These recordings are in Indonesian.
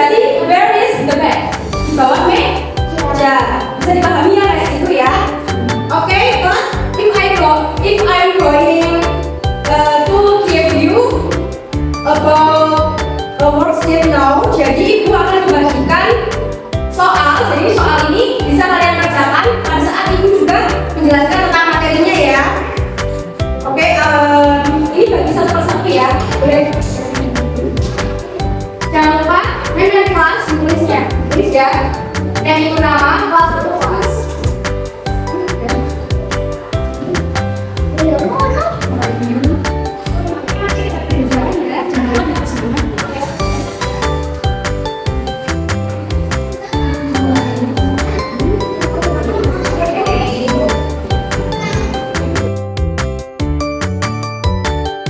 berarti where is the bag? Di bawah meja. Bisa dipahami ya kayak gitu ya. Oke, terus if I'm going to give you about worksheet now, jadi ibu akan membagikan soal. Jadi soal ini bisa kalian kerjakan pada saat ibu juga menjelaskan tentang materinya ya. Oke, ini bagi satu persatu ya. Boleh. Jangan lupa name kelas ditulisnya, tulis ya. Yang itu nama kelas satu kelas.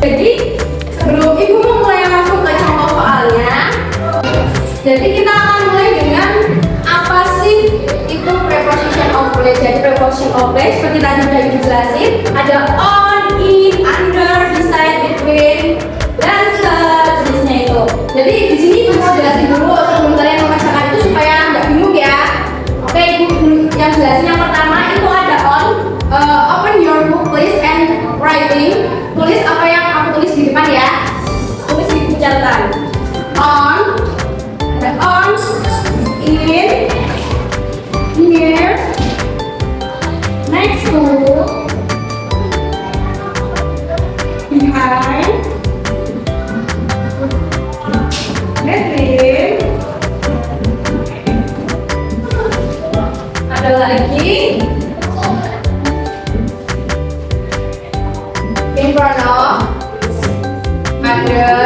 Jadi sebelum ibu mulai masuk ke contoh soalnya, jadi kita akan mulai dengan apa sih itu preposition of place. Jadi preposition of place seperti tadi sudah ibu jelasin, ada on, in, under, beside, between, dan seterusnya itu. Jadi di sini ibu jelasin dulu sebelum kalian membacakan itu supaya nggak bingung ya. Oke, ibu yang jelasin yang pertama itu ada on. Open your book please and writing. Tulis apa yang aku tulis di depan ya. Tulis di buku catatan. On, ada on, in, near, next to, behind, between, ada lagi in front of, under,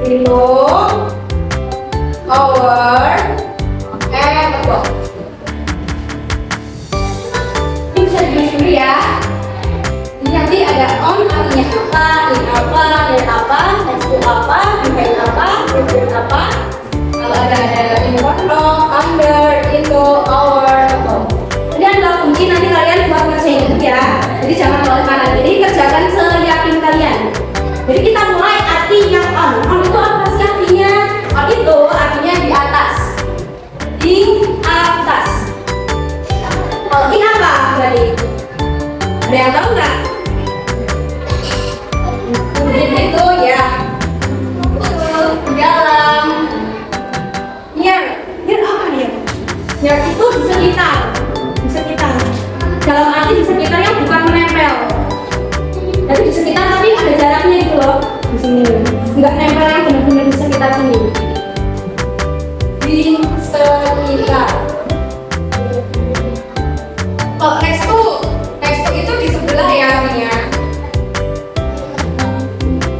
below, over, and above. Ini bisa ditulis dulu ya. Ini nanti ada on artinya apa, in apa, near apa, next to apa, behind apa, between apa. Kalau ada in front of, under, into, over, above. Ini adalah kunci, nanti kalian buat ngerjain itu ya. Jadi jangan oleh kanan. Jadi kerjakan seyakin kalian. Jadi kita mulai arti yang on. On itu apa sih artinya? On itu artinya di atas. Di atas. Kalau in apa berarti? Ada yang tahu nggak? In itu ya dalam. Near. Near apa nih? Near itu di sekitar. Dalam arti di sekitar yang bukan menempel. Jadi di sekitar tapi ada jaraknya gitu loh. Di sini nggak nempel yang benar-benar di sekitar sini. Di sekitar. Oh, next to itu di sebelah ya artinya.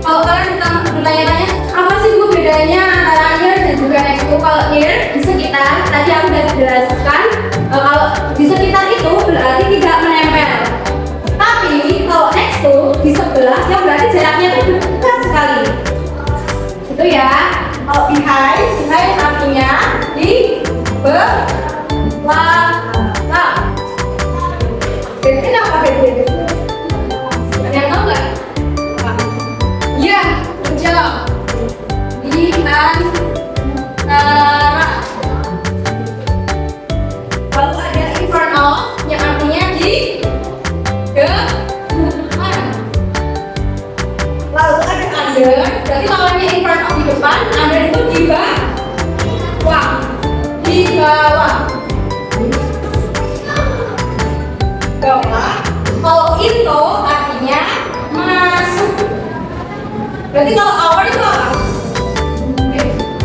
Kalau kalian bertanya-tanya apa sih bu bedanya antara near dan juga next to? Kalau near di sekitar, tadi aku udah jelaskan. Kalau di sekitar itu berarti tidak menempel. Tapi kalau next to di sebelah yang berarti jaraknya itu dekat sekali. Itu ya. Kalau behind artinya di belakang. Jadi apa bedanya? Ada yang tahu nggak? Ya, jawab. Di antara. Lalu ada in front of yang artinya di depan. Lalu ada under, berarti lawannya in front of di depan, under itu di bawah. Di bawah. Kalau into artinya masuk. Berarti kalau our itu apa?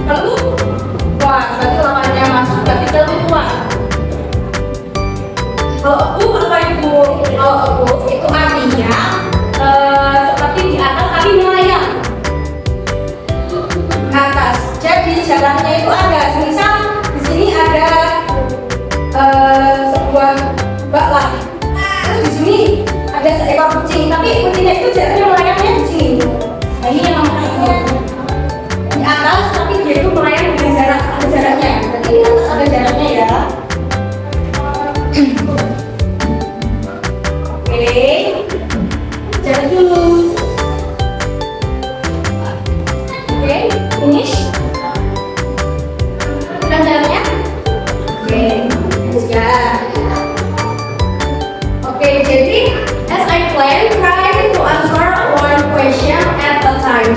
Keluar. Berarti lawannya masuk berarti keluar. Kalau apa itu? Kalau itu artinya seperti di atas tapi melayang. Atas. Jadi jalannya itu ada. Misal di sini ada sebuah bak lah. Terus di sini ada seekor kucing. Tapi kucingnya itu jaraknya melayangnya di sini. Nah ini yang namanya di atas tapi dia itu melayang dengan jarak, ada jaraknya. Berarti di atas ada jaraknya ya. Oke, jalan dulu.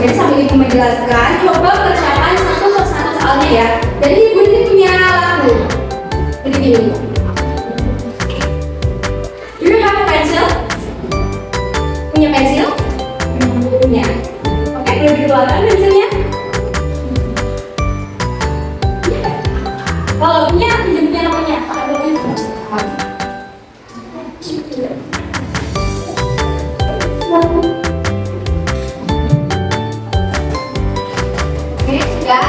Jadi sambil ibu menjelaskan, coba kerjakan satu persatu soalnya ya. Jadi ibu ini punya lagu. Jadi gini. Do you have a pencil? Punya pensil? Punya. Oke, boleh dikeluarkan pensilnya. Kalau punya, pinjamnya namanya. Oke, sudah.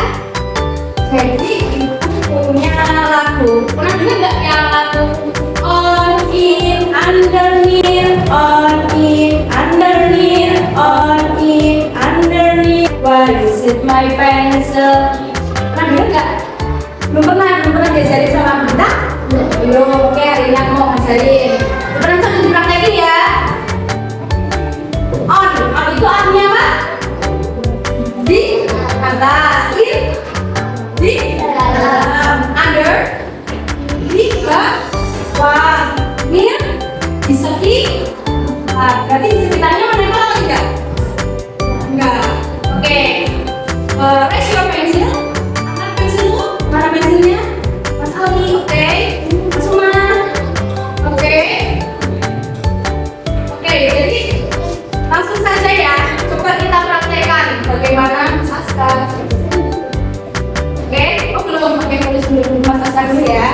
Jadi ibu punya lagu. Pernah dengar nggak yang lagu on in underneath, on in underneath, on in underneath. Why is it my pencil? Pernah dengar nggak? Belum pernah diajarin sama kita? Belum. Oke, hari ini aku mau ngajarin. Pernah sambil dipraktekin ya. On itu artinya apa? Di atas, in di dalam, under di bawah, near di sekitar. Berarti di sekitarnya menempel atau tidak? Enggak. Oke. Raise your pencil. Angkat pensilmu. Mana pensilnya? Mas Ali. Oke. Mas Umar. Oke. Oke. Jadi langsung saja ya. Coba kita praktekkan bagaimana Saska. Oke. Oh belum. Oke, tulis dulu Mas Saska dulu ya.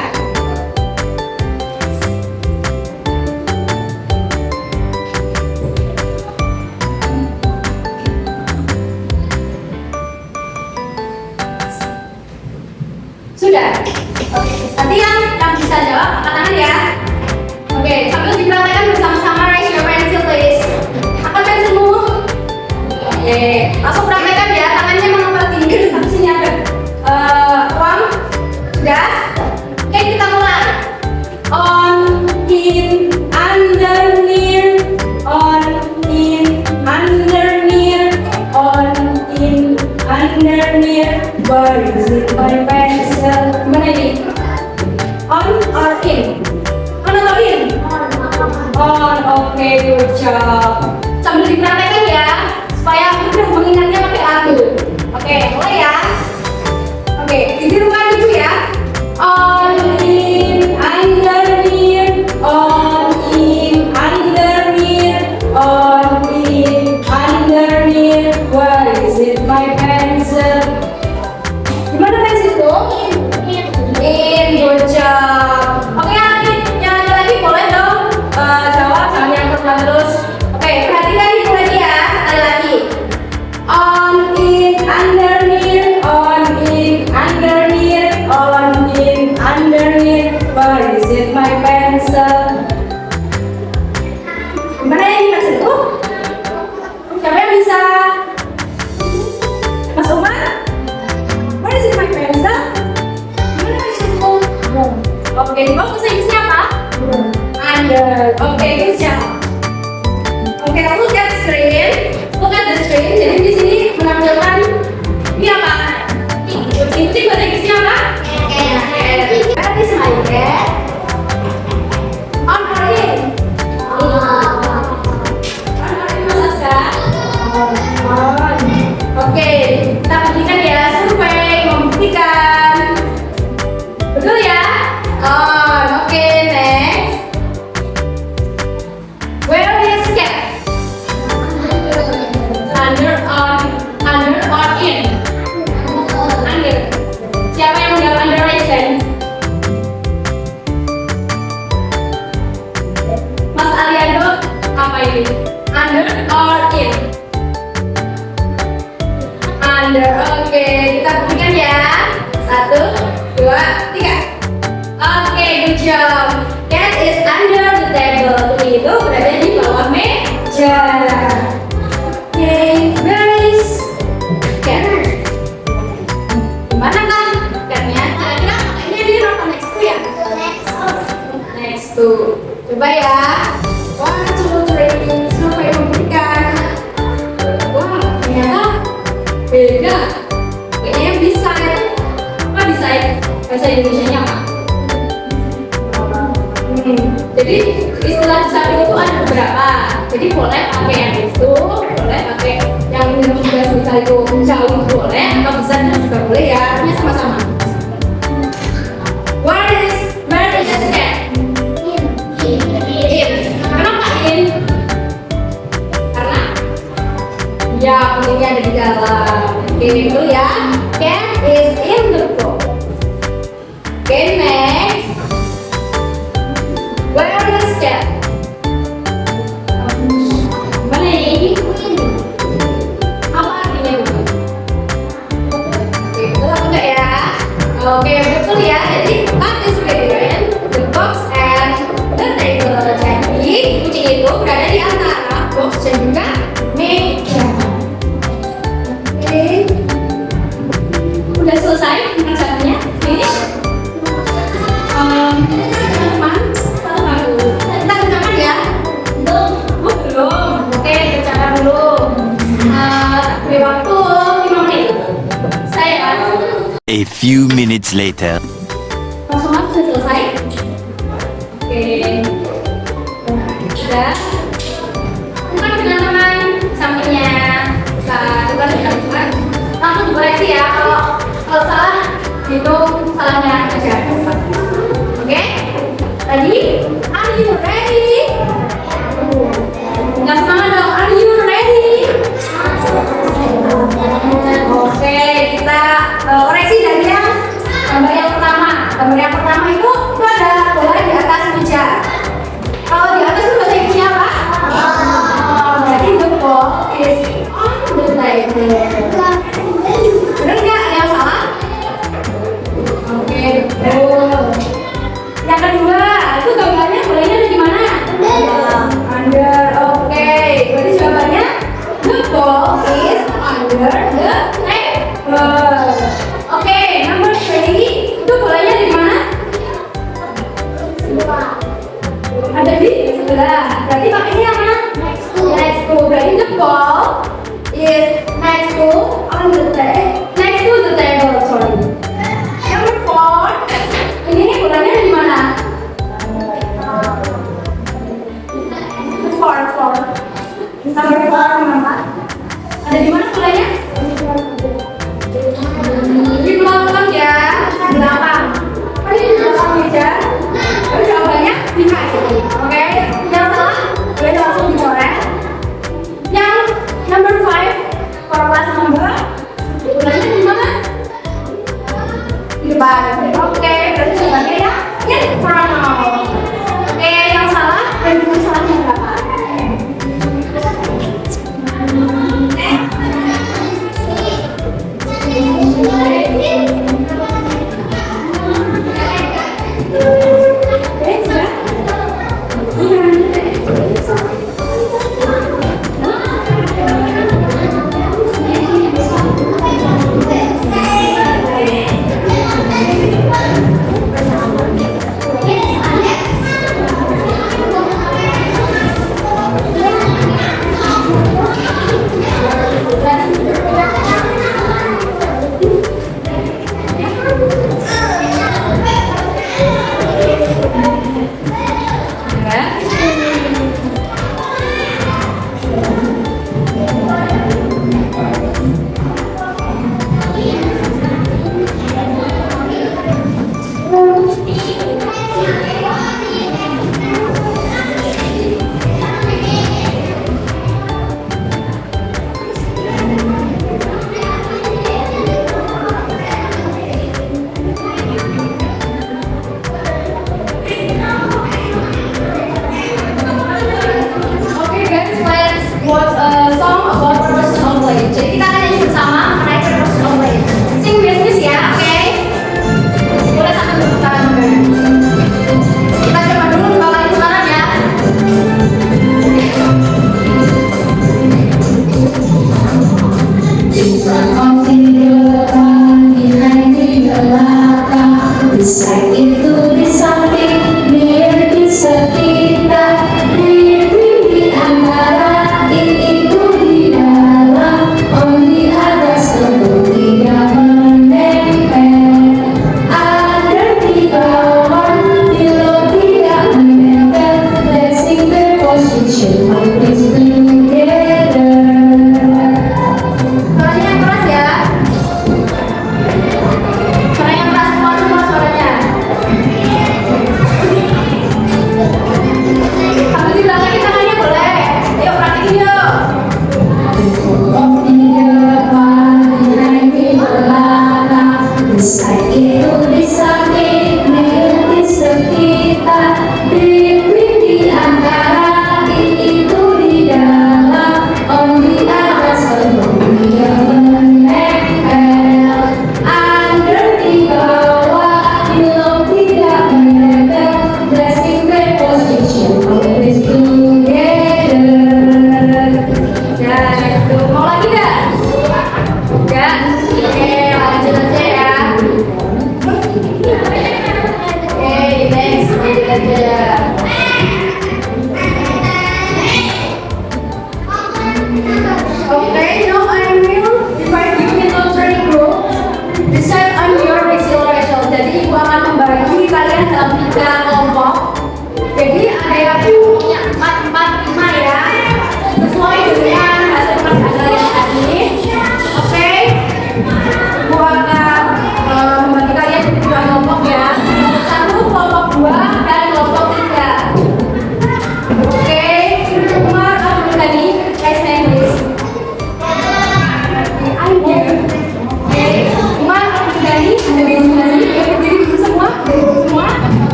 Sudah. Oke. Nanti yang bisa jawab angkat tangan ya. Oke, sambil dipraktekkan bersama-sama. Raise your pencil please. Angkat pensilmu. Oke, langsung praktekkan ya. Tangannya mengangkat tinggi. Tapi sini ada ruang. Sudah. Oke, kita mulai. On in underneath, on in underneath, on in underneath. Where is it my pencil? Gimana ini? On or in? On atau in? On. Oke, good job. Sambil dipraktekkan ya, supaya mudah mengingatnya pakai lagu. Oke, mulai ya. Oke, ditirukan dulu ya. On in underneath, on in underneath, on in underneath. Where is it my pencil? Gimana pensilku? In, good job. Oke, yang ada lagi boleh dong jawab, jangan yang pernah terus. Oke, perhatikan itu lagi ya, sekali lagi. On in underneath, on in underneath, on in underneath. Where is it my pencil? Gimana ini pensilku? Siapa yang bisa? Mas Umar? Where is it my pencil? Gimana pensilku? Oke, di bawah bahasa Inggrisnya apa? Under. Oke, good job. Oke, look at screen. Look at the screen. Jadi di sini menampilkan ini apa? Ikuti bahasa Inggrisnya apa? Where is my cat? On or in? On or in, Mas Saska? On. Oke, kita buktikan ya, survei membuktikan. Betul ya? On. Oke, next. Where is cat? Under or in? Under. Siapa yang menjawab under raise hand? Mas Aliando, apa ini? Under or in? Under. Oke, kita buktikan ya. 1, 2, 3. Oke, good job. Cat is under the table. Itu berada di bawah meja. Oke, where is cat? Gimana kan? Catnya kira-kira pakainya di row next to ya? Next to. Coba ya. 1, 2, 3. Survei membuktikan. Wah, ternyata beda. Kayaknya yang beside. Apa beside? Bahasa Indonesianya apa? Jadi istilah samping itu ada beberapa. Jadi boleh pakai yang itu, boleh pakai yang minum juga bisa Oke, dulu ya. Cat is in the book. Oke, next. Where is cat? Mana ini? Apa artinya bu? Oke, betul apa enggak ya? Oke, betul ya. Jadi cat is between the box and the table. Jadi kucing itu berada di antara box dan juga meja. Oke, udah selesai pengerjaannya. Finish. Teman-teman, kita kerjakan ya. Belum. Oke, kerjakan dulu. Beri waktu 5 menit. Saya A few minutes later. sudah selesai. Oke. Sudah. Bukan teman-teman sampingnya. Bukan teman-teman. Langsung dikoreksi ya kalau salah itu salahnya aja. Oke? Tadi, are you ready? Nggak semangat dong. Are you ready? Oke, kita koreksi dari gambar yang pertama. Gambar yang pertama itu ada bola di atas meja. Kalau di atas itu bahasa Inggrisnya apa? Berarti the ball is on the table. Benar nggak? Yang salah? Oke, betul. Yang kedua, itu gambarnya bolanya ada di mana? Under. Oke, berarti jawabannya the ball is under the table. Oke, number 3, itu bolanya ada di mana? Ada di sebelah. Berarti pakainya apa? Next to. Berarti the ball is next to the table. Sorry. Number 4, ini bolanya ada di mana? Four. Number 4 mana? Ada di mana bolanya? Di belakang ya. Belakang. Apa di belakang meja? Lalu jawabannya di kanan. Oke. Yang salah boleh langsung dicoret. Yang number 5 for class number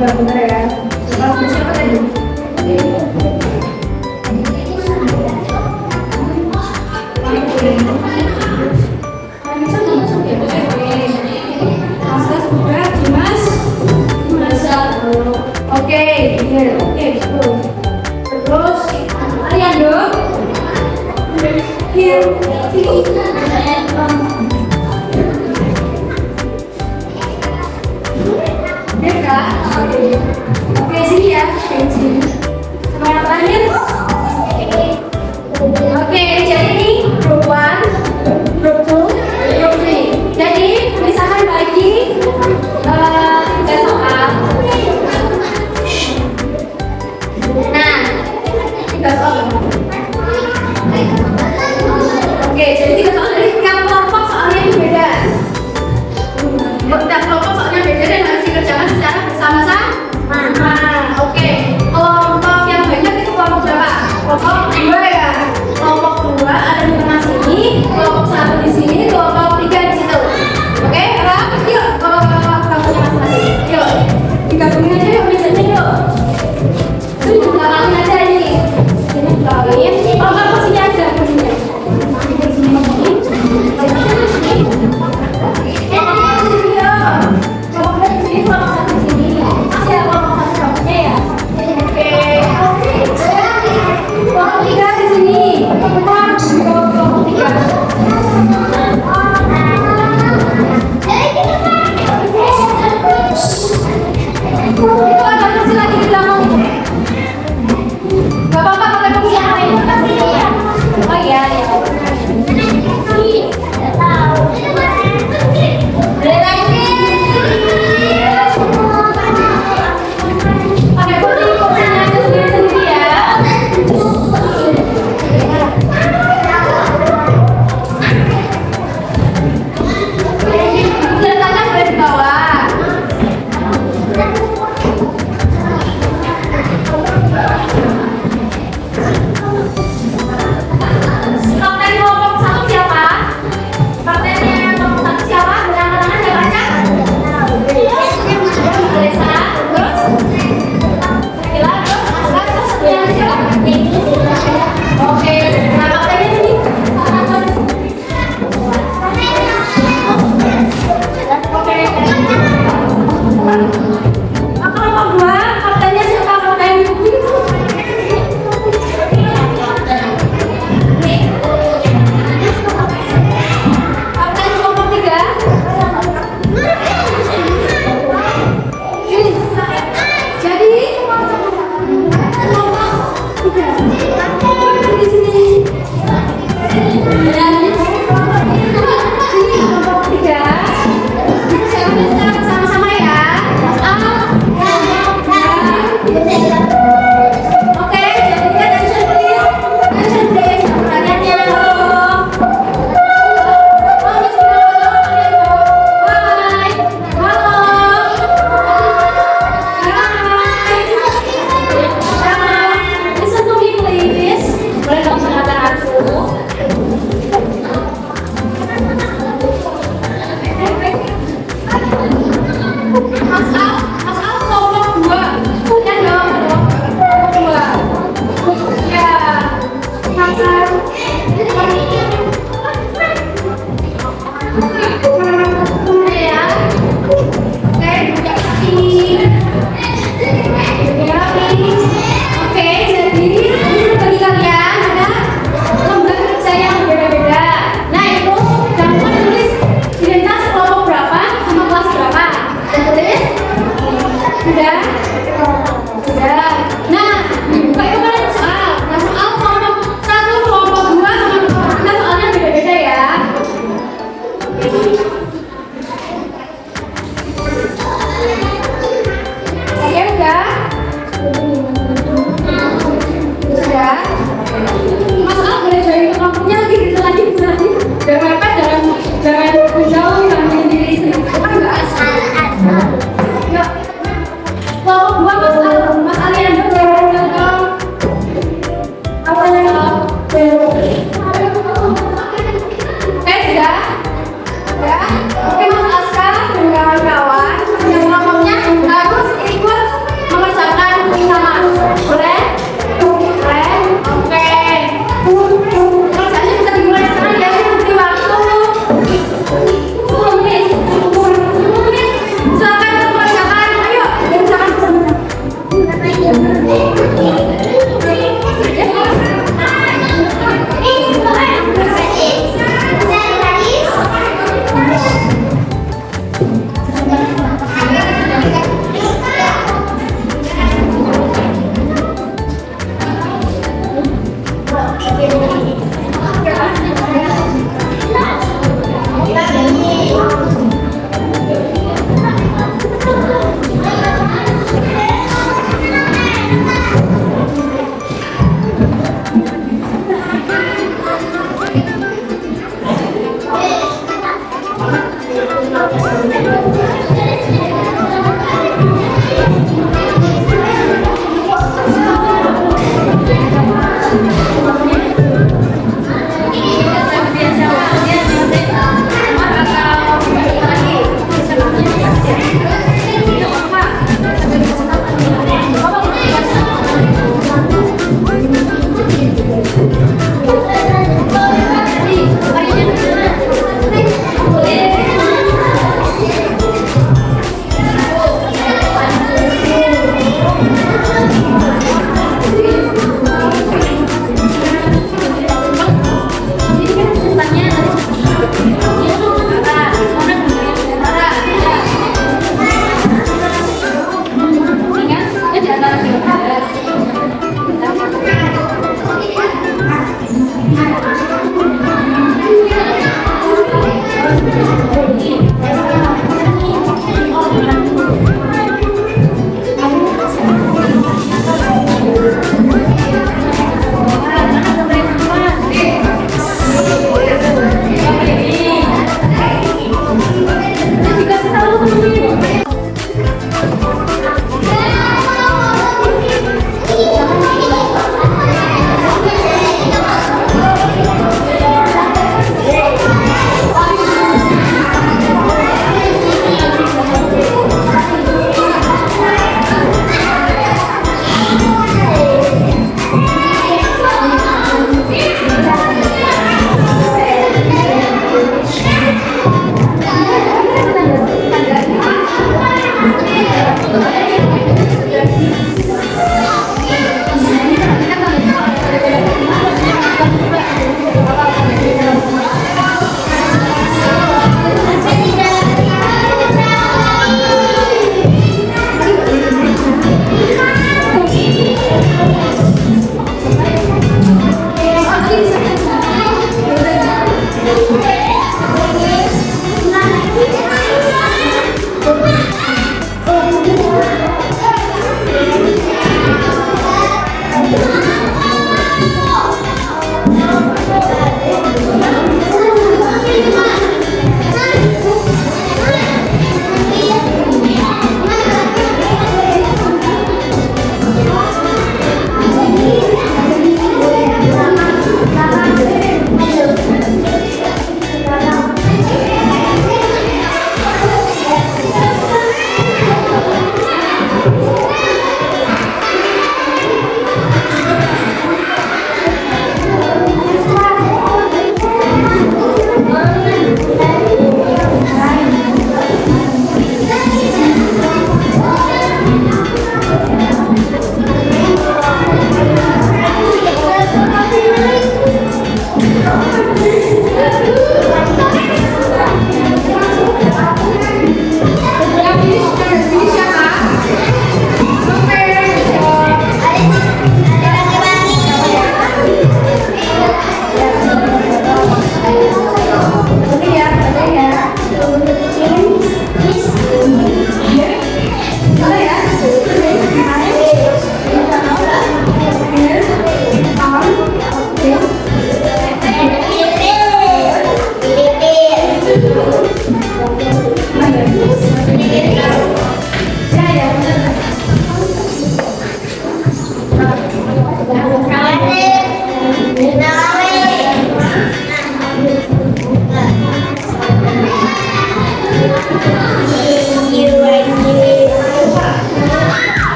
Bener ya. Kalau siapa tadi? Bisa masuk ya? Masa sudah Dimas? Masa oke, oke, terus Ariando? Here, Deka, oke sini ya, sini. Sama yang terakhir. Oke, jadi ini group 1, group 2, group 3. Jadi misalkan bagi 3 soal. Nah, 3 soal. Oke, jadi 3 soal dari tiap kelompok soalnya beda. Tiap kelompok soalnya beda dan harus dikerjakan secara bersama-sama. Oke, kelompok yang banyak itu kelompok berapa? Kelompok 2 ya. Kelompok 2 ada di tengah sini, kelompok 1 di sini, kelompok 3 di situ. Oke, yuk, kelompoknya masing-masing. Yuk, digabungin aja yuk, misalnya yuk. Itu belakangin aja ini. Ini belakangin. Kelompok sini aja, sini.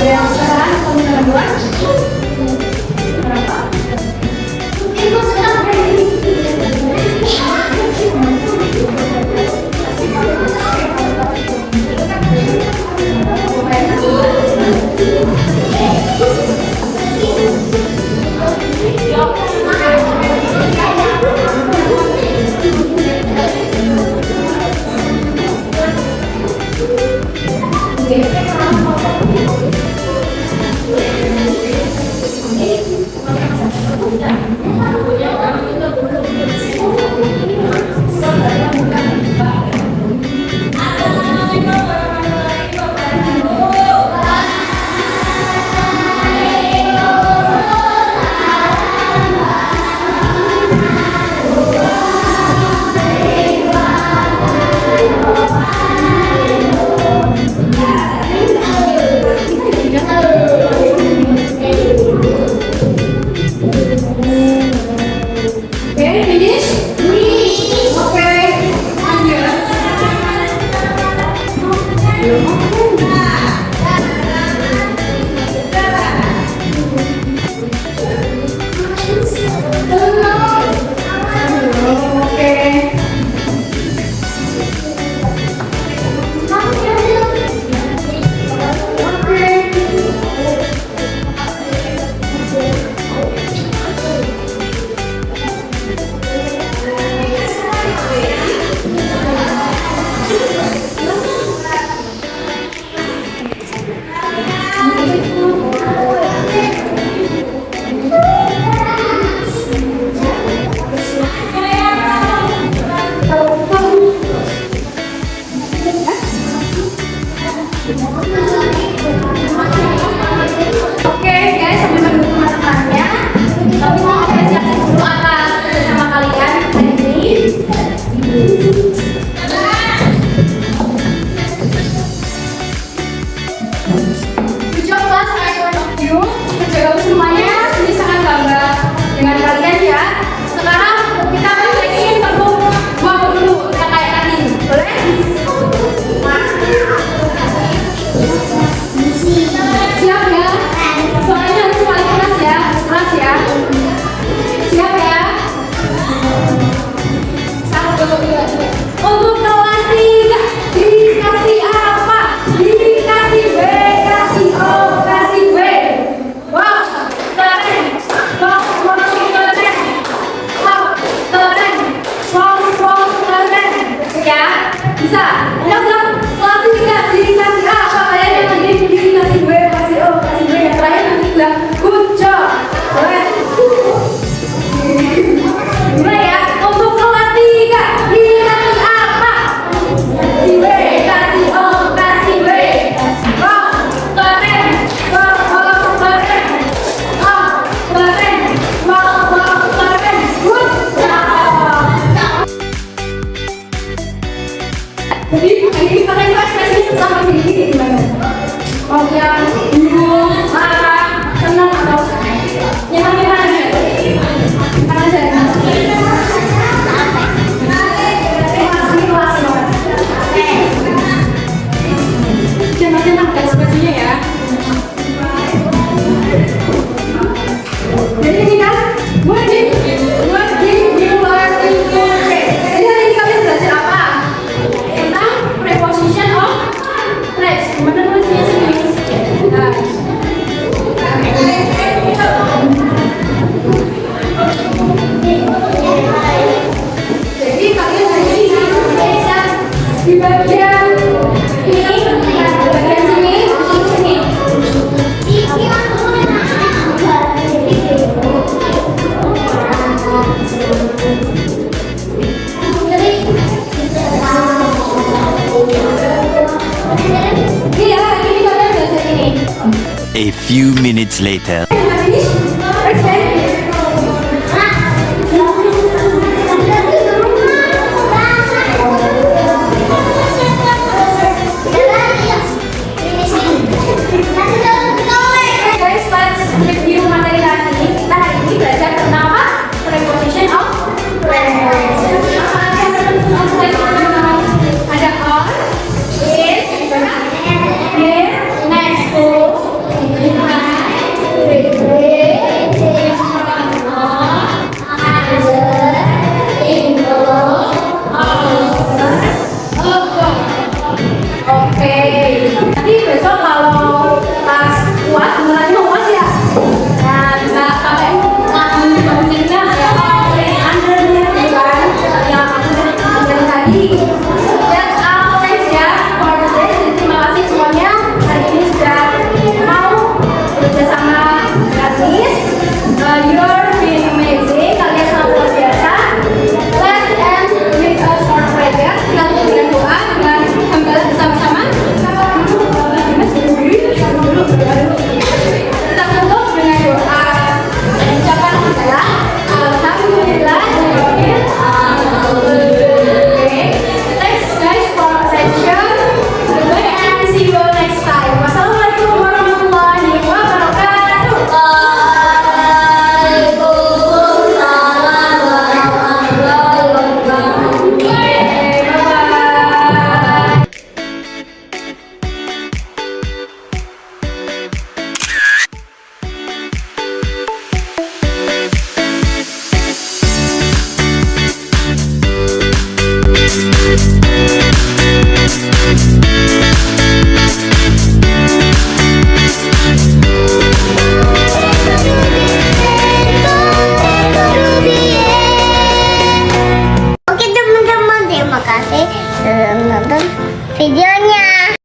Yang ya. Bisa. Udah bilang klasifikasi diri kasih A. Apa kalian yang lagi diri kasih B, kasih O, kasih B. Yang terakhir nanti bilang good job. Boleh? Mulai ya. Untuk kelas 3 diri kasih apa? Kasih B, kasih O, kasih B. Oh, keren. Oh, keren. Oh, keren. Oh, keren. Good job. Jadi ini kalian ekspresi setelah ini gimana? Mau yang bingung, marah, senang atau nyenangin aja? Apa aja? Senang-senang ekspresinya ya. Jadi ini kan what did you learn in your day? Jadi hari ini kalian belajar apa? Tentang preposition of place. Gimana nulisnya sendiri? Nah. Jadi kalian hari ini bisa di bagian ini, bagian sini, sini. Iya, ini kalian belajar ini. A few minutes later. Guys, let's review materi hari ini. Kita hari ini belajar tentang apa? Preposition of place. Ada on, in, next to, Oke, nanti besok kalau pas kuat, mulai luas ya. Nah, bisa pakai bangunnya ya, undernya bukan yang aku ajarin tadi. That's all guys ya for today. Jadi terima kasih semuanya hari ini sudah mau bekerjasama dengan Miss. You're being amazing. Kalian sangat luar biasa. Let's end with a short prayer. Kita tutup dengan doa dengan kembali bersama-sama. Kita tutup dengan doa. Ucapan adalah Alhamdulillah. Thanks guys for attention. Goodbye and see you next time. Wassalamualaikum warahmatullahi wabarakatuh. Bye-bye. Oke teman-teman, terima kasih sudah menonton videonya.